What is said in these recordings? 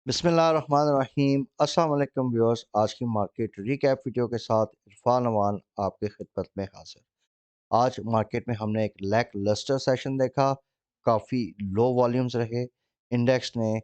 बिस्मिल्लाहिर्रहमानिर्रहीम अस्सलाम वालेकुम व्यूअर्स। आज की मार्केट रिकैप वीडियो के साथ इरफान अमान आपकी खिदमत में हाजिर। आज मार्केट में हमने एक लैक लस्टर सेशन देखा। काफ़ी लो वॉल्यूम्स रहे। इंडेक्स ने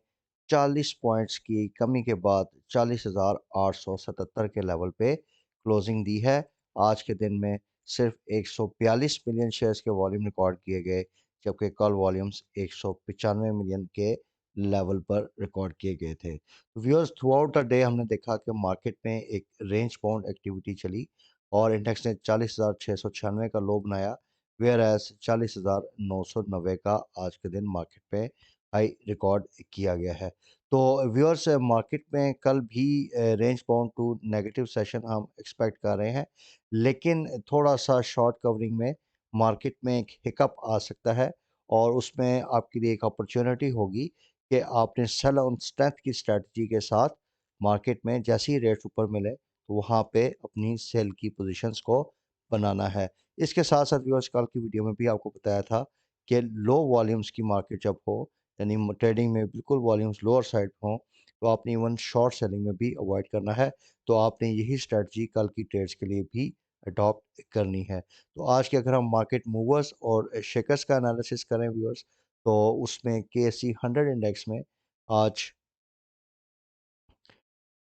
40 पॉइंट्स की कमी के बाद 40,877 के लेवल पे क्लोजिंग दी है। आज के दिन में सिर्फ 142 मिलियन शेयर्स के वॉल्यूम रिकॉर्ड किए गए, जबकि कल वॉल्यूम्स 195 मिलियन के लेवल पर रिकॉर्ड किए गए थे। Viewers, through out the day हमने देखा कि मार्केट में एक रेंज बाउंड एक्टिविटी चली और इंडेक्स ने 40,696 का लो बनाया, वेयर एज 40,990 का आज के दिन मार्केट में हाई रिकॉर्ड किया गया है। तो व्यूअर्स, मार्केट में कल भी range bound to negative session हम एक्सपेक्ट कर रहे हैं, लेकिन थोड़ा सा शॉर्ट कवरिंग में मार्केट में एक हिकअप आ सकता है और उसमें आपके लिए एक अपॉर्चुनिटी होगी कि आपने सेल ऑन स्ट्रेंथ की स्ट्रेटजी के साथ मार्केट में जैसे ही रेट्स ऊपर मिले तो वहाँ पे अपनी सेल की पोजीशंस को बनाना है। इसके साथ साथ व्यूअर्स, कल की वीडियो में भी आपको बताया था कि लो वॉल्यूम्स की मार्केट जब हो, यानी ट्रेडिंग में बिल्कुल वॉल्यूम्स लोअर साइड हो, तो आपने इवन शॉर्ट सेलिंग में भी अवॉइड करना है। तो आपने यही स्ट्रेटजी कल की ट्रेड्स के लिए भी अडॉप्ट करनी है। तो आज के अगर हम मार्केट मूवर्स और शेकर्स का एनालिसिस करें व्यूअर्स, तो उसमें केएससी 100 इंडेक्स में आज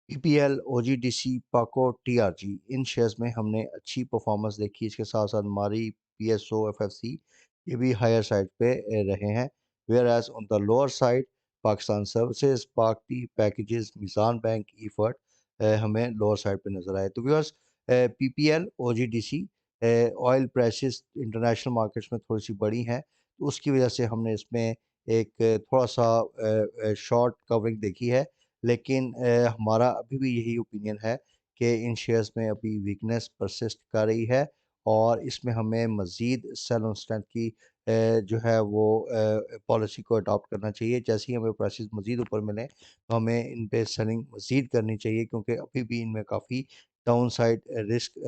पीपीएल, ओजीडीसी, पाको, टीआरजी इन शेयर्स में हमने अच्छी परफॉर्मेंस देखी। इसके साथ साथ हमारी पीएसओ, एफएफसी ये भी हायर साइड पे रहे हैं। Whereas on the lower side Pakistan services, party packages, Meezan bank, EFERT हमें लोअर साइड पे नज़र आए। तो viewers, PPL, OGDC oil prices international markets में थोड़ी सी बड़ी हैं, तो उसकी वजह से हमने इसमें एक थोड़ा सा शॉर्ट कवरिंग देखी है। लेकिन हमारा अभी भी यही ओपिनियन है कि इन शेयर्स में अभी वीकनेस परसिस्ट कर रही है और इसमें हमें मज़ीद सेल ऑन स्ट्रेंथ की जो है वो पॉलिसी को अडॉप्ट करना चाहिए। जैसे ही हमें प्राइसेस मज़ीद ऊपर मिलें तो हमें इन पे सेलिंग मज़ीद करनी चाहिए, क्योंकि अभी भी इनमें काफ़ी डाउन साइड रिस्क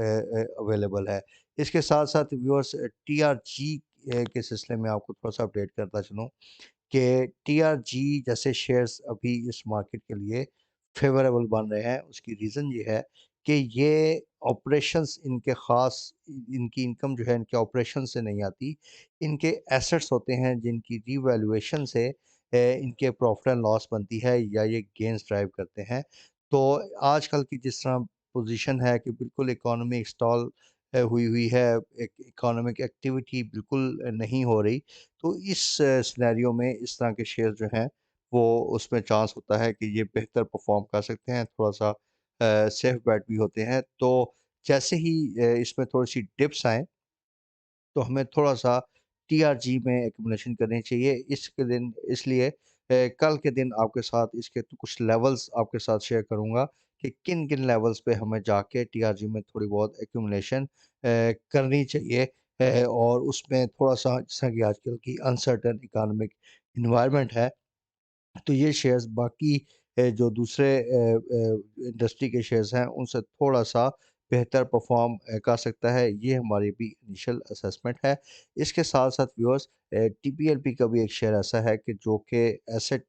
अवेलेबल है। इसके साथ साथ व्यूअर्स, टीआरजी के सिलसिले में आपको थोड़ा सा अपडेट करता चलूँ कि टीआरजी जैसे शेयर्स अभी इस मार्केट के लिए फेवरेबल बन रहे हैं। उसकी रीज़न ये है कि ये ऑपरेशंस इनके ख़ास, इनकी इनकम जो है इनके ऑपरेशन से नहीं आती, इनके एसेट्स होते हैं जिनकी रीवैल्यूएशन से इनके प्रॉफिट एंड लॉस बनती है या ये गेन्स ड्राइव करते हैं। तो आजकल की जिस तरह पोजीशन है कि बिल्कुल इकोनॉमी स्टॉल हुई हुई है, एक इकोनॉमिक एक्टिविटी बिल्कुल नहीं हो रही, तो इस सिनेरियो में इस तरह के शेयर जो हैं वो उसमें चांस होता है कि ये बेहतर परफॉर्म कर सकते हैं, थोड़ा-सा सेफ बेट भी होते हैं। तो जैसे ही इसमें थोड़ी-सी डिप्स आएँ तो हमें थोड़ा-सा टीआरजी में एक्युमुलेशन करनी चाहिए। इसके दिन इसलिए कल के दिन आपके साथ इसके तो कुछ लेवल्स आपके साथ शेयर करूँगा कि किन-किन लेवल्स पे हमें जाके टीआरजी में थोड़ी बहुत एक्युमुलेशन करनी चाहिए। और उसमें थोड़ा-सा जैसा कि आजकल की अनसर्टेन इकोनॉमिक एनवायरनमेंट है, तो ये शेयर्स बाकी जो दूसरे इंडस्ट्री के शेयर्स हैं उनसे थोड़ा-सा बेहतर परफ़ॉर्म कर सकता है। ये हमारी भी इनिशियल असेसमेंट है। इसके साथ-साथ व्यूअर्स, टीपीएलपी का भी एक शेयर ऐसा है कि जो कि एसेट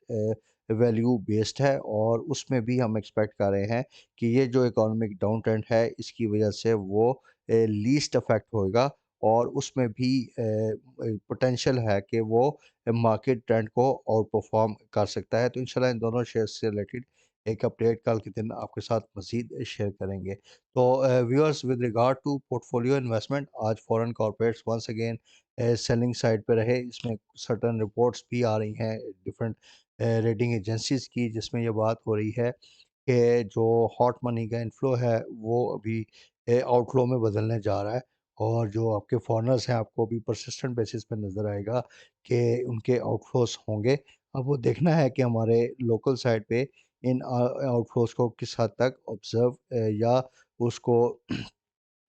वैल्यू बेस्ड है और उसमें भी हम एक्सपेक्ट कर रहे हैं कि ये जो इकोनॉमिक डाउन ट्रेंड है इसकी वज़ह से वो लीस्ट अफ़ेक्ट होएगा और उसमें भी पोटेंशियल है कि वो मार्केट ट्रेंड को आउट परफॉर्म कर सकता है। तो इंशाल्लाह इन दोनों शेयर्स से रिलेटेड एक अपडेट कल के दिन आपके साथ मज़ीद शेयर करेंगे। तो viewers, with regard to portfolio investment, आज foreign corporates once again selling side पे रहे। इसमें सर्टेन रिपोर्ट्स भी आ रही हैं डिफरेंट रेटिंग एजेंसीज़ की, जिसमें ये बात हो रही है कि जो हॉट मनी का इनफ्लो है वो अभी आउटफ्लो में बदलने जा रहा है और जो आपके फॉरेनर्स हैं आपको अभी परसिस्टेंट बेसिस पे नज़र आएगा कि उनके आउटफ्लोस होंगे। अब वो देखना है कि हमारे लोकल साइड पे इन आउटफ्लोस को किस हद तक ऑब्ज़र्व या उसको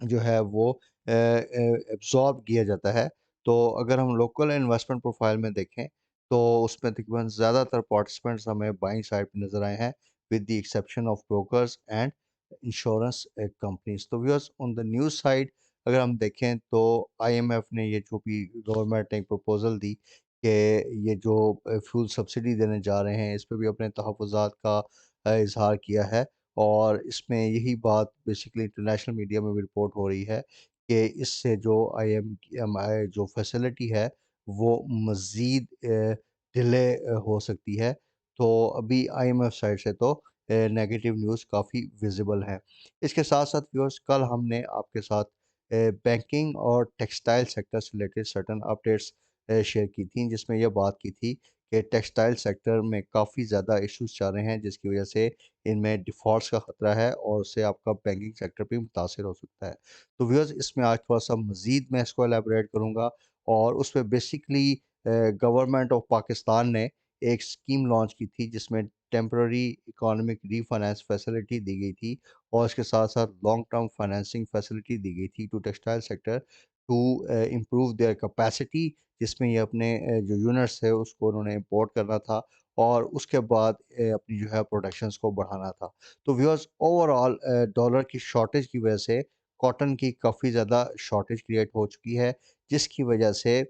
जो है वो एब्ज़ॉर्ब किया जाता है। तो अगर हम लोकल इन्वेस्टमेंट प्रोफ़ाइल में देखें, तो उसमें तकरीबन ज़्यादातर पार्टिसिपेंट्स हमें बाइंग साइड पे नज़र आए हैं, with the exception of brokers and insurance companies. तो viewers, on the news side अगर हम देखें तो आईएमएफ ने ये जो भी गवर्नमेंट ने एक प्रपोज़ल दी कि ये जो फ्यूल सब्सिडी देने जा रहे हैं, इस पे भी अपने तहफ़्फ़ुज़ात का इज़हार किया है और इसमें यही बात बेसिकली इंटरनेशनल मीडिया में भी रिपोर्ट हो रही है कि इससे जो आईएमआई जो फैसिलिटी है, वो मज़ीद डिले हो सकती है। तो अभी आईएमएफ साइड से तो नेगेटिव न्यूज़ काफ़ी विज़िबल हैं। इसके साथ-साथ व्यूअर्स कल हमने आपके साथ बैंकिंग और टेक्सटाइल सेक्टर से रिलेटेड सर्टेन अपडेट्स शेयर की थी, जिसमें ये बात की थी कि टेक्सटाइल सेक्टर में काफ़ी ज़्यादा इश्यूज़ चल रहे हैं, जिसकी वजह से इनमें डिफ़ॉल्ट्स का ख़तरा है और उससे आपका बैंकिंग सेक्टर भी मुतासिर हो सकता है। तो व्यूअर्स इसमें आज थोड़ा-सा मज़ीद मैं इसको एलैबोरेट करूँगा और उसमें बेसिकली गवर्नमेंट ऑफ पाकिस्तान ने एक स्कीम लॉन्च की थी, जिसमें टेम्पररी इकोनॉमिक रीफाइनेंस फैसिलिटी दी गई थी और इसके साथ-साथ लॉन्ग टर्म फाइनेंसिंग फैसिलिटी दी गई थी to textile sector to improve their capacity, जिसमें ये अपने जो यूनिट्स है उसको उन्होंने इम्पोर्ट करना था और उसके बाद अपनी जो है प्रोडक्शंस को बढ़ाना था। तो व्यूअर्स ओवरऑल डॉलर की शॉर्टेज की वजह से कॉटन की काफ़ी ज़्यादा शॉर्टेज क्रिएट हो चुकी है, जिसकी वजह से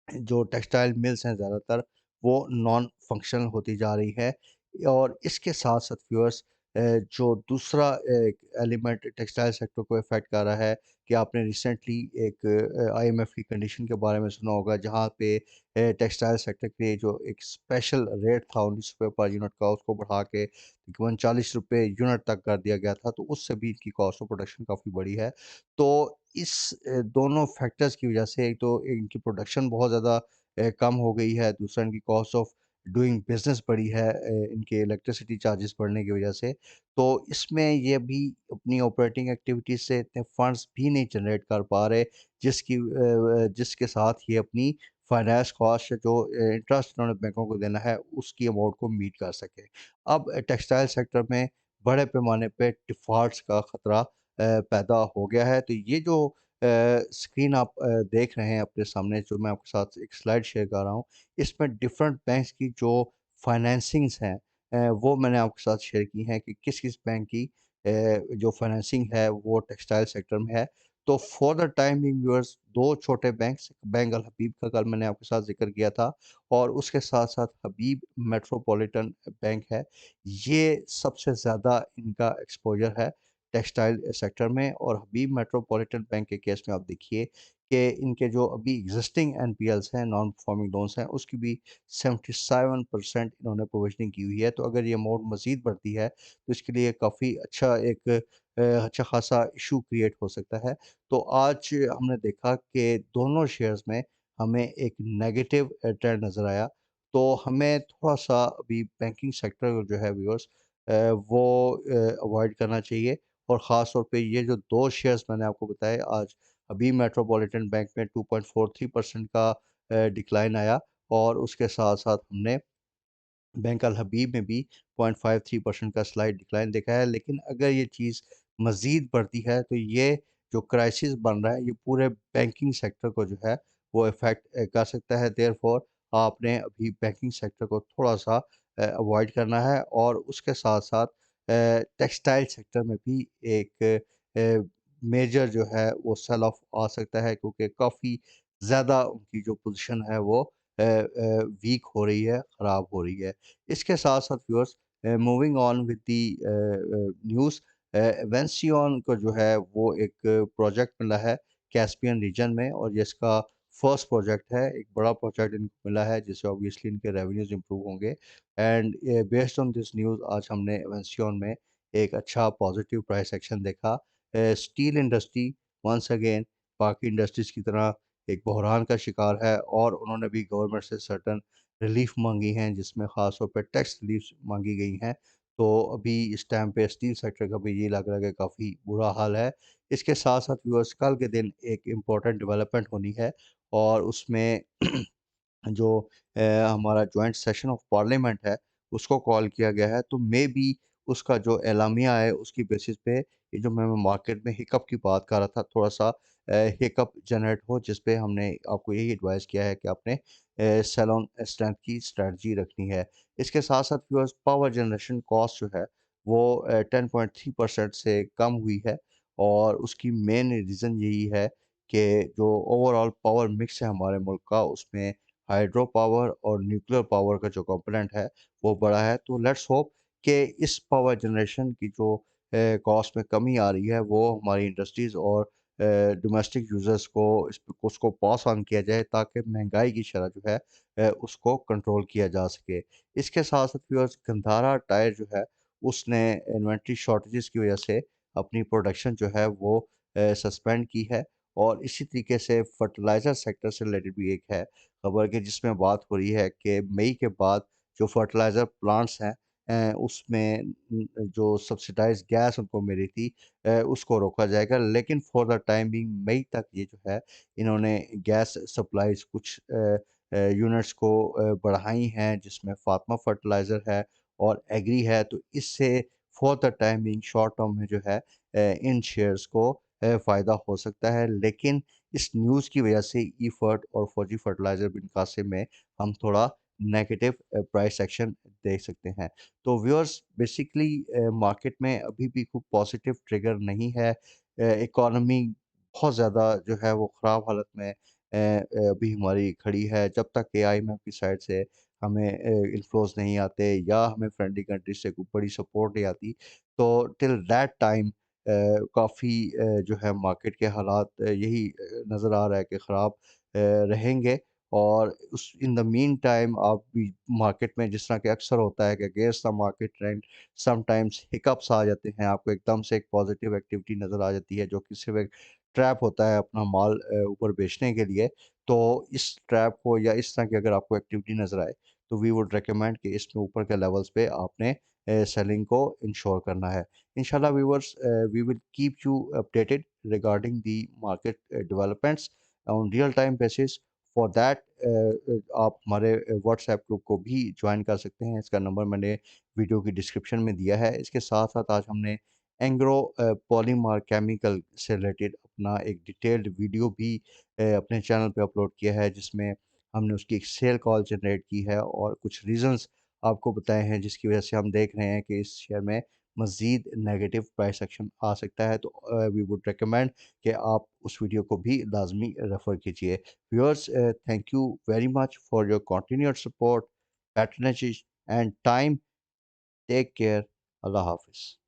जो टेक्सटाइल मिल्स हैं ज़्यादातर वो नॉन फंक्शनल होती जा रही है और इसके साथ-साथ व्यूअर्स जो दूसरा एक एलिमेंट टेक्सटाइल सेक्टर को इफ़ेक्ट कर रहा है कि आपने रिसेंटली एक आईएमएफ की कंडीशन के बारे में सुना होगा, जहाँ पे टेक्सटाइल सेक्टर के लिए जो एक स्पेशल रेट था ₹19 पर यूनिट का, उसको बढ़ा के तकरीबन ₹40 यूनिट तक कर दिया गया था, तो उससे भी इनकी कॉस्ट ऑफ प्रोडक्शन काफ़ी बढ़ी है। तो इस दोनों फैक्टर्स की वजह से एक तो इनकी प्रोडक्शन बहुत ज़्यादा कम हो गई है, दूसरा इनकी कॉस्ट ऑफ डूइंग बिज़नेस बढ़ी है इनके इलेक्ट्रिसिटी चार्जेस बढ़ने की वजह से। तो इसमें ये भी अपनी ऑपरेटिंग एक्टिविटीज़ से इतने फंड्स भी नहीं जनरेट कर पा रहे, जिसके साथ ये अपनी फाइनेंस कॉस्ट जो इंटरेस्ट इन्होंने बैंकों को देना है, उसकी अमाउंट को मीट कर सकें। अब टेक्सटाइल सेक्टर में बड़े पैमाने पे डिफ़ॉल्ट्स का खतरा पैदा हो गया है। तो ये जो स्क्रीन आप देख रहे हैं अपने सामने, जो मैं आपके साथ एक स्लाइड शेयर कर रहा हूँ, इसमें डिफरेंट बैंक्स की जो फाइनेंसिंग्स हैं वो मैंने आपके साथ शेयर की हैं कि किस-किस बैंक की जो फाइनेंसिंग है वो टेक्सटाइल सेक्टर में है। तो for the time being viewers 2 छोटे बैंक्स, बैंक अल हबीब का कल मैंने आपके साथ ज़िक्र किया था और उसके साथ-साथ हबीब मेट्रोपॉलिटन बैंक है। ये सबसे ज़्यादा इनका एक्सपोज़र है टेक्सटाइल सेक्टर में और हबीब मेट्रोपॉलिटन बैंक के केस में आप देखिए कि इनके जो अभी एग्जिस्टिंग एनपीएल्स हैं, नॉन परफॉर्मिंग लोन्स हैं, उसकी भी 77% इन्होंने प्रोविजनिंग की हुई है। तो अगर ये अमाउंट मज़ीद बढ़ती है, तो इसके लिए काफ़ी अच्छा एक अच्छा खासा इशू क्रिएट हो सकता है। तो आज हमने देखा कि दोनों शेयर्स में हमें एक नेगेटिव ट्रेंड नज़र आया। तो हमें थोड़ा-सा अभी बैंकिंग सेक्टर जो है व्यूअर्स वो अवॉइड करना चाहिए और ख़ास तौर पे ये जो 2 शेयर्स मैंने आपको बताए आज, अभी मेट्रोपॉलिटन बैंक में 2.43% का डिक्लाइन आया और उसके साथ-साथ हमने बैंक अल हबीब में भी 0.53% का स्लाइड डिक्लाइन देखा है। लेकिन अगर ये चीज़ मज़ीद बढ़ती है तो ये जो क्राइसिस बन रहा है, ये पूरे बैंकिंग सेक्टर को जो है वो इफ़ेक्ट कर सकता है। देयरफॉर आपने अभी बैंकिंग सेक्टर को थोड़ा-सा अवॉइड करना है और उसके साथ-साथ टेक्सटाइल सेक्टर में भी एक मेजर जो है वो सेल ऑफ आ सकता है, क्योंकि काफ़ी ज़्यादा उनकी जो पोज़ीशन है वो वीक हो रही है, ख़राब हो रही है। इसके साथ-साथ viewers moving on with the news, वेंसियन को जो है वो एक प्रोजेक्ट मिला है कैस्पियन रीजन में और ये इसका फर्स्ट प्रोजेक्ट है, एक बड़ा प्रोजेक्ट इनको मिला है जिससे ऑब्वियसली इनके रेवेन्यूज़ इंप्रूव होंगे and based on this news आज हमने वेंसियन में एक अच्छा पॉजिटिव प्राइस एक्शन देखा। स्टील इंडस्ट्री वंस अगेन बाकी इंडस्ट्रीज़ की तरह एक बहरान का शिकार है और उन्होंने भी गवर्नमेंट से सर्टेन रिलीफ माँगी हैं, जिसमें ख़ास तौर पे टैक्स रिलीफ़्स माँगी गई हैं। तो अभी इस टाइम पे स्टील सेक्टर का भी ये लग रहा है कि काफ़ी बुरा हाल है। इसके साथ-साथ व्यूअर्स कल के दिन एक इम्पोर्टेंट डेवलपमेंट होनी है और उसमें जो हमारा जॉइंट सेशन ऑफ पार्लियामेंट है, उसको कॉल किया गया है, तो मेबी उसका जो एलामिया है, उसकी बेसिस पे ये जो मैं मार्केट में हिकअप की बात कर रहा था, थोड़ा-सा हिकअप जनरेट हो, जिस पे हमने आपको यही एडवाइस किया है कि आपने सेल ऑन स्ट्रेंथ की स्ट्रैटेजी रखनी है। इसके साथ-साथ व्यूअर्स पावर जनरेशन कॉस्ट जो है, वो 10.3% से कम हुई है और उसकी मेन रीज़न यही है कि जो ओवरऑल पावर मिक्स है हमारे मुल्क का, उसमें हाइड्रो पावर और न्यूक्लियर पावर का जो कंपोनेंट है वो बढ़ा है। तो लेट्स होप कि इस पावर जनरेशन की जो कॉस्ट में कमी आ रही है वो हमारी इंडस्ट्रीज़ और डोमेस्टिक यूज़र्स को उसको पास ऑन किया जाए ताकि महंगाई की शरह जो है उसको कंट्रोल किया जा सके। इसके साथ-साथ व्यूअर्स गंधारा टायर जो है उसने इन्वेंटरी शॉर्टेजेस की वजह से अपनी प्रोडक्शन जो है वो सस्पेंड की है। और इसी तरीके से फर्टिलाइज़र सेक्टर से रिलेटेड भी एक है खबर कि जिसमें बात हो रही है कि मई के बाद जो फर्टिलाइज़र प्लांट्स हैं उसमें जो सब्सिडाइज़्ड गैस उनको मिली थी उसको रोका जाएगा। लेकिन फॉर द टाइम बीइंग मई तक ये जो है इन्होंने गैस सप्लाईज़ कुछ यूनिट्स को बढ़ाई हैं जिसमें फातमा फर्टिलाइज़र है और एग्री है। तो इससे for the time being short term में जो है इन शेयर्स को फ़ायदा हो सकता है। लेकिन इस न्यूज़ की वजह से ई-फर्ट और फौजी फर्टिलाइज़र बिन कासिम में हम थोड़ा नेगेटिव प्राइस एक्शन देख सकते हैं। तो व्यूअर्स बेसिकली मार्केट में अभी भी कोई पॉजिटिव ट्रिगर नहीं है। इकॉनमी बहुत ज़्यादा जो है वो ख़राब हालत में अभी हमारी खड़ी है। जब तक कि आईएमएफ की साइड से हमें इन्फ्लोज़ नहीं आते या हमें फ्रेंडली कंट्री से कोई बड़ी सपोर्ट नहीं आती, तो टिल दैट टाइम काफ़ी जो है मार्केट के हालात यही नज़र आ रहा है कि ख़राब रहेंगे। और उस इन द मीन टाइम आप भी मार्केट में जिस तरह के अक्सर होता है कि against the market trend sometimes hiccups आ जाते हैं, आपको एकदम से एक पॉजिटिव एक्टिविटी नज़र आ जाती है जो कि सिर्फ़ एक ट्रैप होता है अपना माल ऊपर बेचने के लिए। तो इस ट्रैप को या इस तरह की अगर आपको एक्टिविटी नज़र आए, तो वी वुड रिकमेंड कि इसमें ऊपर के लेवल्स पे आपने सेलिंग को इंश्योर करना है। Inshallah, viewers, we will keep you updated regarding the market developments on real time basis. For that, आप हमारे व्हाट्सएप ग्रुप को भी ज्वाइन कर सकते हैं। इसका नंबर मैंने वीडियो की डिस्क्रिप्शन में दिया है। इसके साथ-साथ आज हमने एंग्रो पॉलीमर केमिकल से रिलेटेड अपना एक डिटेल्ड वीडियो भी अपने चैनल पे अपलोड किया है, जिसमें हमने उसकी एक सेल कॉल जनरेट की है और कुछ रीज़न्स आपको बताए हैं, जिसकी वजह से हम देख रहे हैं कि इस शेयर में मज़ीद नेगेटिव प्राइस एक्शन आ सकता है। तो वी वुड रिकमेंड कि आप उस वीडियो को भी लाज़मी रेफ़र कीजिए। Viewers, thank you very much for your continued support, patronage and time. Take care. अल्लाह हाफ़िज़।